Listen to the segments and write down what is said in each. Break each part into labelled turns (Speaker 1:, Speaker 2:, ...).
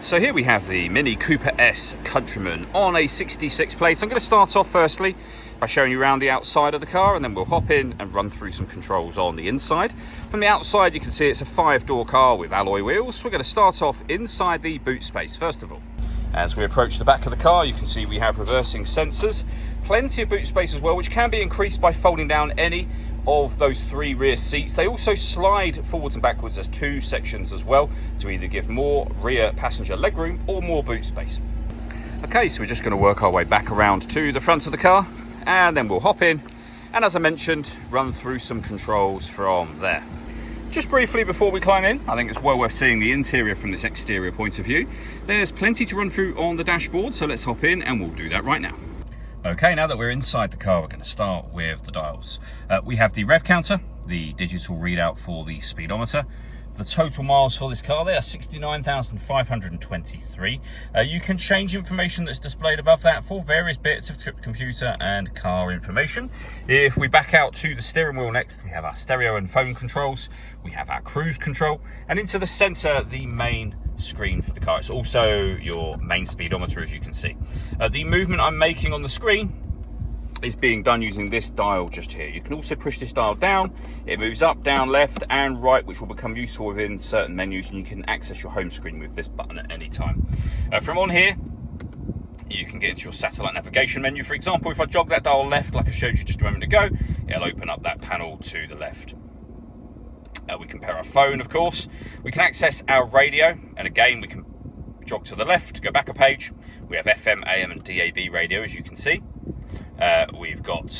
Speaker 1: So here we have the Mini Cooper S Countryman on a 66 plate. I'm going to start off firstly by showing you around the outside of the car, and then we'll hop in and run through some controls on the inside. From the outside you can see it's a 5-door car with alloy wheels. We're going to start off inside the boot space first of all. As we approach the back of the car, you can see we have reversing sensors, plenty of boot space as well, which can be increased by folding down any of those 3 rear seats. They also slide forwards and backwards as 2 sections as well to either give more rear passenger legroom or more boot space. Okay, so we're just going to work our way back around to the front of the car, and then we'll hop in and, as I mentioned, run through some controls from there. Just briefly before we climb in, I think it's well worth seeing the interior from this exterior point of view. There's plenty to run through on the dashboard, so let's hop in and we'll do that right now. Okay, now that we're inside the car, we're going to start with the dials. We have the rev counter, the digital readout for the speedometer. The total miles for this car, they are 69,523. You can change information that's displayed above that for various bits of trip computer and car information. If we back out to the steering wheel next, we have our stereo and phone controls. We have our cruise control, and into the center, the main screen for the car. It's also your main speedometer, as you can see. The movement I'm making on the screen is being done using this dial just here. You can also push this dial down. It moves up, down, left and right, which will become useful within certain menus, and you can access your home screen with this button at any time. From on here, you can get into your satellite navigation menu. For example, if I jog that dial left, like I showed you just a moment ago, it'll open up that panel to the left. We can pair our phone, of course. We can access our radio, and again, we can jog to the left, go back a page. We have FM, AM and DAB radio, as you can see. We've got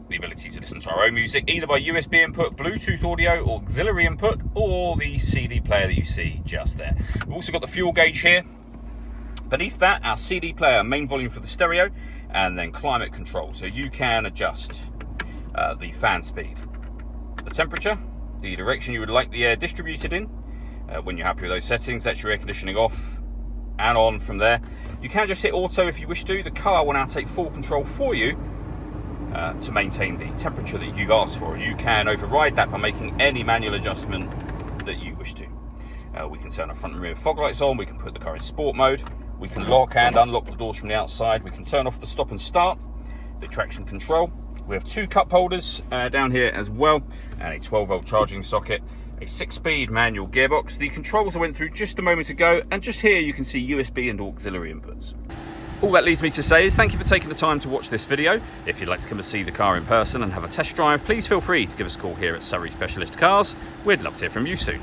Speaker 1: the ability to listen to our own music, either by USB input, Bluetooth audio, or auxiliary input, or the CD player that you see just there. We've also got the fuel gauge here. Beneath that, our CD player, main volume for the stereo, and then climate control. So you can adjust the fan speed, the temperature, the direction you would like the air distributed in. When you're happy with those settings, that's your air conditioning off and on from there. You can just hit auto if you wish to. The car will now take full control for you to maintain the temperature that you've asked for. You can override that by making any manual adjustment that you wish to. We can turn our front and rear fog lights on. We can put the car in sport mode. We can lock and unlock the doors from the outside. We can turn off the stop and start, the traction control. We have 2 cup holders down here as well, and a 12-volt charging socket, a 6-speed manual gearbox. The controls I went through just a moment ago, and just here you can see USB and auxiliary inputs. All that leaves me to say is thank you for taking the time to watch this video. If you'd like to come and see the car in person and have a test drive, please feel free to give us a call here at Surrey Specialist Cars. We'd love to hear from you soon.